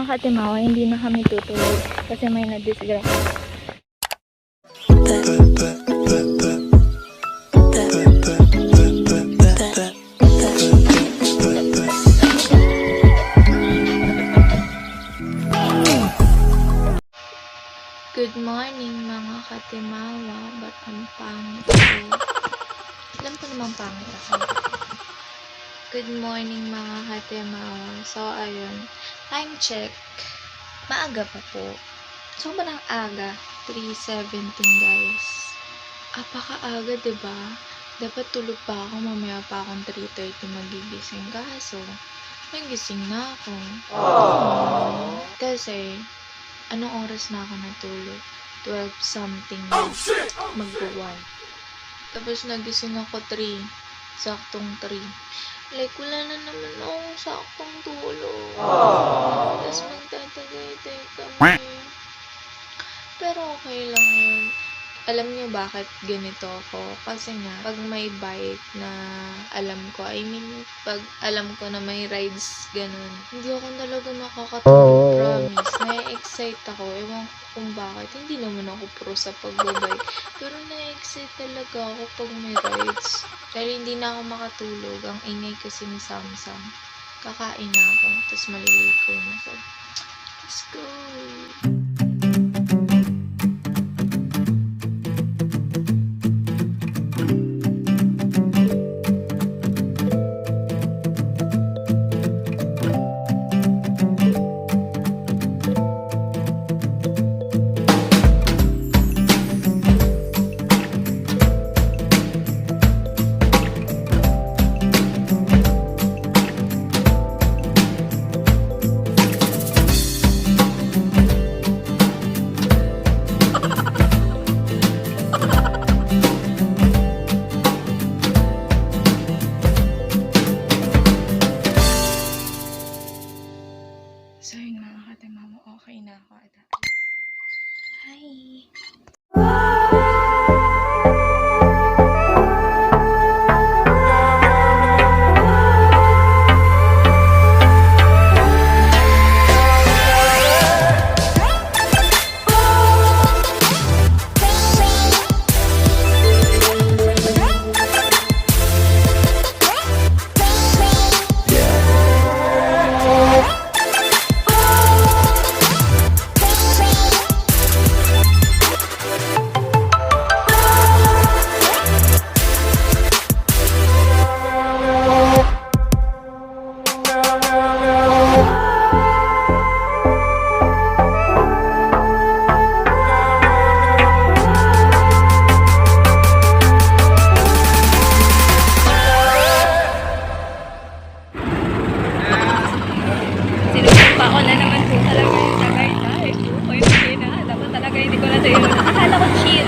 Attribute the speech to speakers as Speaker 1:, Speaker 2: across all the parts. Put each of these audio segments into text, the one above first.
Speaker 1: mga katimawa, hindi na kami tutulog kasi may na-disgrasya. Good morning mga katimawa, ba't ang pangit ko? Alam ko namang pangit ako. Good morning mga katimawa. So ayun, time check. Maaga pa po. Sobrang aga. 3:17 guys. Apaka-aga, diba? Dapat tulog pa ako. Mamaya pa akong 3:30 magigising. Kaso, may gising na ako. Kasi, anong oras na ako natulog? 12 something na. Mag-1. Tapos nagising ako 3. Saktong 3. Like, wala na naman akong saktong tulog. Tapos magtatagay-tay kami. Pero okay lang yun. Alam niyo bakit ganito ako? Kasi nga, pag may bike na alam ko, pag alam ko na may rides, ganun, hindi ako talaga nakakatulog, promise. Na-excite ako. Ewan ko kung bakit. Hindi naman ako pro sa pagbabike. Pero na-excite talaga ako pag may rides. Dahil hindi na ako makatulog. Ang ingay kasi ni Samsung. Kakain na ako. Tapos maliligo na. So, let's go! So yun mga katimawa, okay na ako. Hi! Ako na naman po talaga yung Tagaytay. Okay na. Dapat talaga hindi ko na tayo. Akala ko chill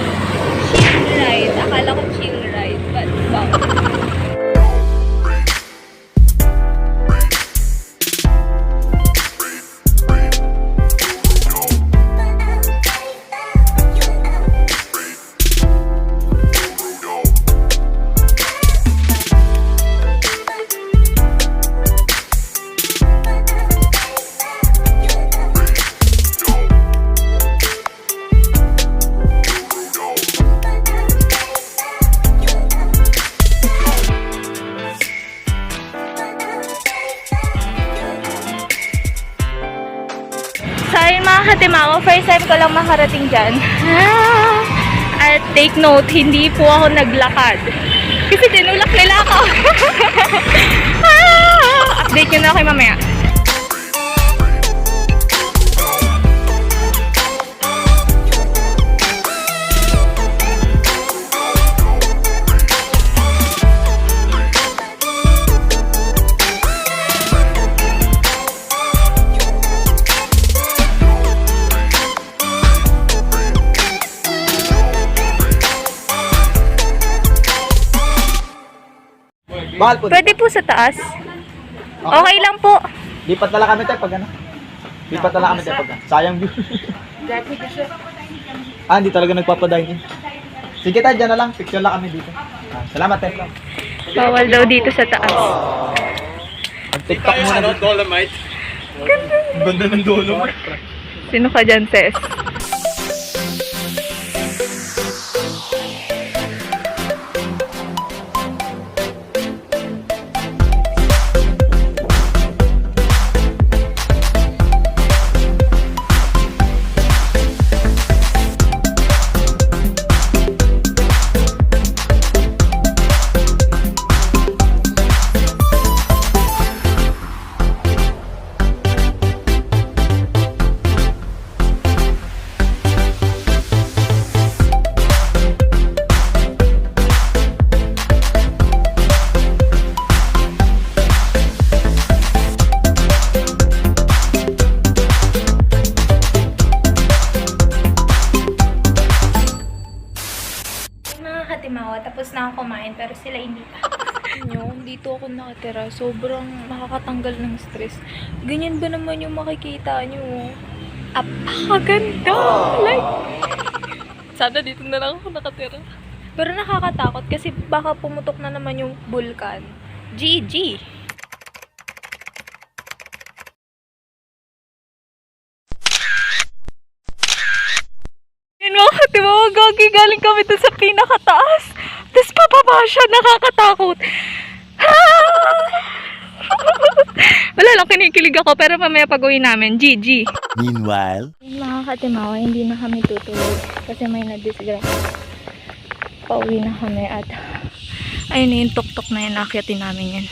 Speaker 1: ride. Akala ko chill ride. But wow. So ayun mga katimawa, first time ko lang makarating dyan. At take note, hindi po ako naglakad. Kasi tinulak nila ako. Update nyo na ako mamaya.
Speaker 2: Mahal po.
Speaker 1: Pwede po sa taas. Okay lang po.
Speaker 2: Lipat na lang kami tayo pag ano. Lipat na lang kami tayo pag ano. Sayang view. Hindi talaga nagpapadine. Sige tayo, dyan na lang. Picture lang kami dito. Salamat tayo.
Speaker 1: Bawal daw dito sa taas.
Speaker 2: Mag-TikTok muna dito.
Speaker 3: Dolomite.
Speaker 1: Ganda
Speaker 2: Ganda ng dulo mo.
Speaker 3: Sino ka dyan, sis?
Speaker 4: Mga katimawa, tapos na ako kumain pero sila hindi pa.
Speaker 1: Nyo, dito ako nakatira. Sobrang nakakatanggal ng stress. Ganyan ba naman yung makikita nyo?
Speaker 4: Apakaganda! Like,
Speaker 1: Sana dito na lang ako nakatira.
Speaker 4: pero nakakatakot kasi baka pumutok na naman yung bulkan. GG!
Speaker 3: Yun mga katimawa, gagi, galing kami dun sa pinakataas. Tapos pababa siya, nakakatakot. Wala lang, kinikilig ako, pero mamaya pag-uwi namin, GG.
Speaker 5: Meanwhile,
Speaker 4: Mga katimawa, hindi na kami tutulog kasi may na-disgrasya. Pauwi na kami at
Speaker 3: Ayun na yung tuktok na yun, nakyatin namin yan.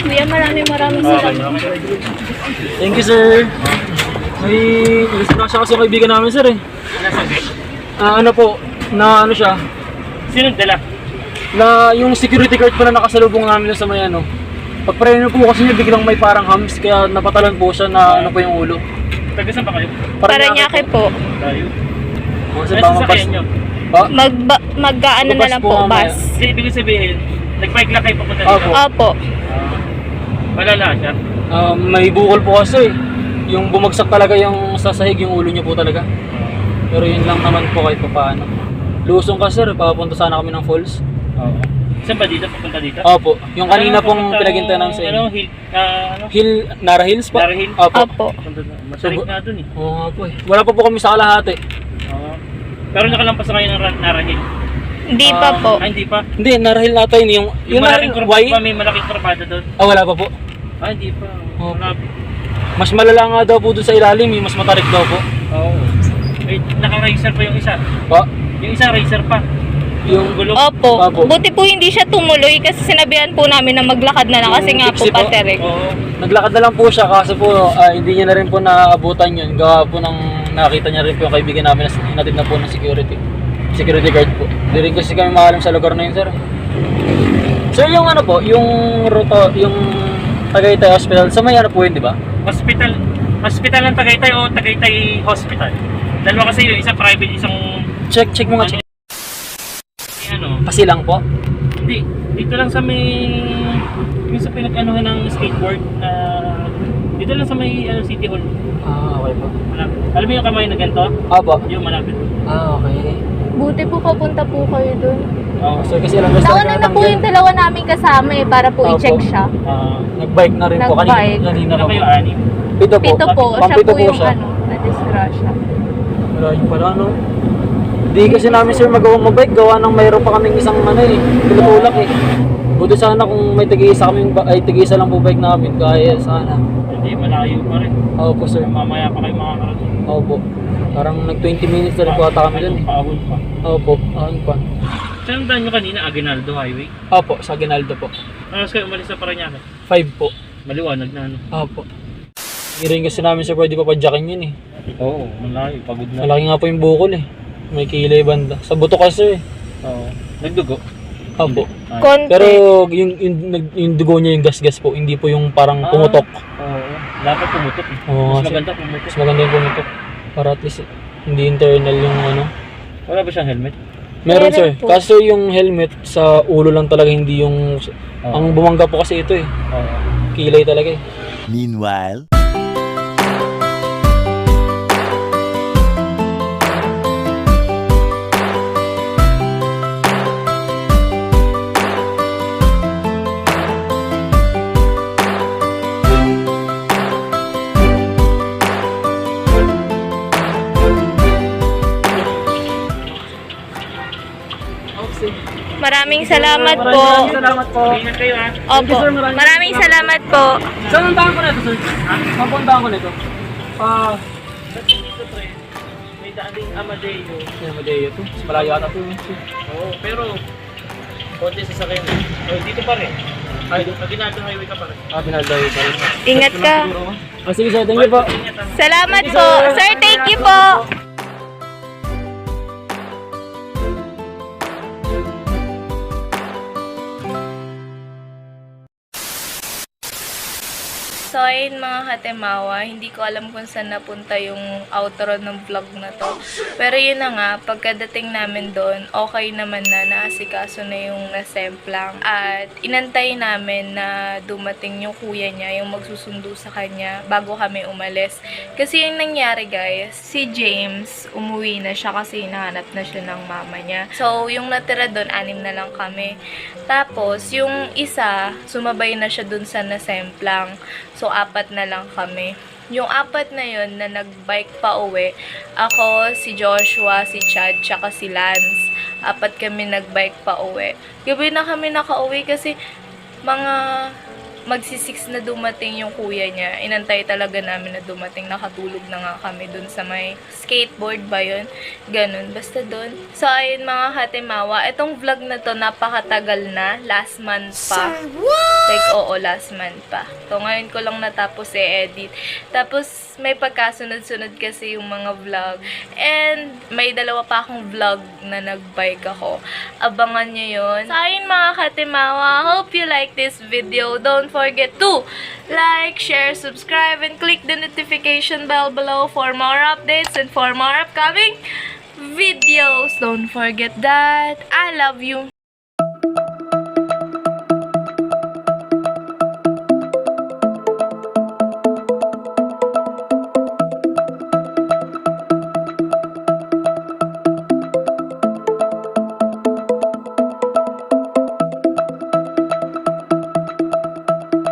Speaker 4: Kuya, maraming salamat.
Speaker 6: Thank you, sir. May gusto na siya kasi yung kaibigan namin, sir, eh. Ano po, na ano siya,
Speaker 7: Sino dala?
Speaker 6: na yung security guard po na nakasalubong namin sa may ano. Pagpreno po kasi niya biglang may parang hams, kaya napatalan po siya na ano po yung ulo.
Speaker 7: Taga saan ba kayo?
Speaker 3: Paranaque po.
Speaker 7: Tayo.
Speaker 6: Kasi
Speaker 7: Ano
Speaker 6: baka
Speaker 7: sasakyan nyo?
Speaker 6: Ha?
Speaker 3: Mag-ano na
Speaker 6: Bus
Speaker 3: lang
Speaker 6: po
Speaker 3: po,
Speaker 6: mamaya.
Speaker 3: bus.
Speaker 7: Kasi ibig sabihin, nag-bike lang kayo papunta
Speaker 6: Opo.
Speaker 7: dito.
Speaker 3: Opo.
Speaker 7: Malala siya.
Speaker 6: May bukol po kasi. Yung bumagsak talaga yung sasahig, yung ulo niya po talaga. Pero yun lang naman po kahit paano. Lusong ka, sir, papunta sana kami ng falls.
Speaker 7: Oo. Saan ba dito? Papunta dito?
Speaker 6: Opo, yung kanina
Speaker 7: Ano,
Speaker 6: pong
Speaker 7: papunta
Speaker 6: pinagintanan sa
Speaker 7: Ano,
Speaker 6: inyo.
Speaker 7: hill?
Speaker 6: Nara Hills pa?
Speaker 7: Nara Hill?
Speaker 6: Opo.
Speaker 3: Opo.
Speaker 7: Papunta doon. Masarik na doon eh.
Speaker 6: Oo nga po eh. Wala pa po kami sa kalahati.
Speaker 7: Oo. Pero nakalampas na kayo ng Nara Hill.
Speaker 3: Hindi pa po.
Speaker 7: Ah, hindi pa.
Speaker 6: Hindi, Nara Hill nata yun. Yung Nara
Speaker 7: malaking
Speaker 6: Hill,
Speaker 7: kurbada
Speaker 6: Y?
Speaker 7: pa, may malaking kurbada doon.
Speaker 6: Wala pa po.
Speaker 7: Ah, hindi pa.
Speaker 6: Oo.
Speaker 7: Malapit.
Speaker 6: Mas malala nga daw po doon sa ilalim, mas matarik daw po.
Speaker 7: Oo. Eh, naka-racer pa yung isa.
Speaker 6: Pa,
Speaker 7: Yung isa racer pa.
Speaker 6: yung
Speaker 7: Gulong.
Speaker 3: Opo.
Speaker 6: Opo.
Speaker 3: Buti po hindi siya tumuloy kasi sinabihan po namin na maglakad na lang kasi nga po
Speaker 6: Iksi po.
Speaker 3: paterik.
Speaker 7: Oo.
Speaker 6: naglakad na lang po siya kaso po hindi niya na rin po naabutan yun. Gawa po ng nakita niya rin po yung kaibigan namin na hinatid na po ng security guard po. Hindi rin kasi kami maalam sa lugar na yun, sir. Sir, yung ano po, yung yung Tagaytay Hospital, sa may ano po yun, di ba?
Speaker 7: Hospital ng Tagaytay o Tagaytay Hospital. Dalawa kasi yun, isa private, isang
Speaker 6: Check mo nga, check.
Speaker 7: ano.
Speaker 6: Pasilang po.
Speaker 7: Hindi, dito lang sa may yung sa pinag-anuhan ng skateboard na dito lang sa may City Hall.
Speaker 6: Okay po.
Speaker 7: Malapit. Alam mo yung kamay na ganito?
Speaker 6: Opo.
Speaker 7: Yung malapit.
Speaker 6: Okay.
Speaker 4: Buti po papunta po kayo dun.
Speaker 6: Sir, kasi alam gusto
Speaker 4: Nauna na po yung dalawa namin kasama eh, para po
Speaker 6: Opo.
Speaker 4: i-check siya.
Speaker 6: Nag-bike na rin po.
Speaker 4: Nag-bike.
Speaker 6: Kanina
Speaker 7: Ano
Speaker 6: pa
Speaker 7: kayo,
Speaker 6: po.
Speaker 7: anim?
Speaker 6: Pito po.
Speaker 4: Pito po, siya
Speaker 6: Pampito
Speaker 4: po yung
Speaker 6: siya.
Speaker 4: na-disgrasya.
Speaker 6: Wala yung pala, no? Hindi kasi namin, sir, mag-bike. Gawa ng mayroon pa kaming isang pinutulak eh. Buti sana kung may tig-isa tig-isa lang po bike namin. Kaya sana.
Speaker 7: Hindi, malayo pa rin.
Speaker 6: Opo, sir.
Speaker 7: Mamaya pa kayo makakarating.
Speaker 6: Opo. Parang nag-20 minutes na rin po ata kami dun eh.
Speaker 7: Paahon pa.
Speaker 6: Opo, ahon pa.
Speaker 7: Saan daan nyo kanina? Aguinaldo Highway?
Speaker 6: Opo, sa Aguinaldo po.
Speaker 7: Tapos kayo umalis sa Parañaque?
Speaker 6: 5 po.
Speaker 7: Maliwanag na ano?
Speaker 6: Opo. Hindi rin kasi namin, sir, pwede pa padyakin yun eh.
Speaker 7: Oo, malayo. Pagod na.
Speaker 6: Malaki nga po yung bukol eh. May kilay banda. Sa buto kasi eh.
Speaker 7: Oo. Nagdugo?
Speaker 6: Opo.
Speaker 4: Konti.
Speaker 6: Pero yung dugo niya yung gas-gas po, hindi po yung parang pumutok.
Speaker 7: Oo. Dapat pumutok eh.
Speaker 6: Oo,
Speaker 7: Mas
Speaker 6: kasi
Speaker 7: maganda pumutok.
Speaker 6: mas maganda yung pumutok. Para at least hindi internal yung ano.
Speaker 7: Wala ba siyang helmet?
Speaker 6: Meron,
Speaker 4: Meron
Speaker 6: sir.
Speaker 4: po.
Speaker 6: Kaso yung helmet sa ulo lang talaga, hindi yung... Ang bumangga po kasi ito eh.
Speaker 7: Oo.
Speaker 6: Kilay talaga eh.
Speaker 5: Meanwhile,
Speaker 4: Maraming salamat po.
Speaker 6: Salamat po.
Speaker 7: Ingat kayo ha.
Speaker 4: Opo. Maraming salamat po.
Speaker 6: Saan ang daan ko na ito, sir? Saan po ang daan ko na ito?
Speaker 7: Dito pre, may daan din Amadeo.
Speaker 6: Yan, Madeo to. Mas malayo ata to.
Speaker 7: Oo, pero konti sa sakyan. Oh, dito pa rin. Ay, Aguinaldo Highway ka pa rin.
Speaker 6: Pinalda yun pa rin.
Speaker 4: Ingat ka.
Speaker 6: Sige, sir. Thank you po.
Speaker 7: Ingat ha.
Speaker 4: Salamat po. Sir, thank you po. So ayun mga katemawa, hindi ko alam kung saan napunta yung outro ng vlog na to. Pero yun na nga, pagkadating namin doon, okay naman na, naasikaso na yung nasemplang. At inantay namin na dumating yung kuya niya, yung magsusundo sa kanya bago kami umalis. Kasi yung nangyari guys, si James, umuwi na siya kasi hinahanap na siya ng mama niya. So yung natira doon, 6 na lang kami. Tapos yung isa, sumabay na siya doon sa nasemplang. So, 4 na lang kami. Yung 4 na yun na nag-bike pa uwi, ako, si Joshua, si Chad, tsaka si Lance. 4 kami nag-bike pa uwi. Gabi na kami nakauwi kasi mga magsi-6 na dumating yung kuya niya. Inantay talaga namin na dumating. Nakatulog na nga kami dun sa may skateboard ba yun? Ganun. Basta dun. So, ayun mga katemawa. Itong vlog na to, napakatagal na. Last month pa. Like, oo, last month pa. So, ngayon ko lang natapos i-edit. Tapos, may pagkasunod-sunod kasi yung mga vlog. And, may 2 pa akong vlog na nag-bike ako. Abangan nyo yun. So, ayun mga katemawa. Hope you like this video. Don't forget to like, share, subscribe, and click the notification bell below for more updates and for more upcoming videos. Don't forget that I love you.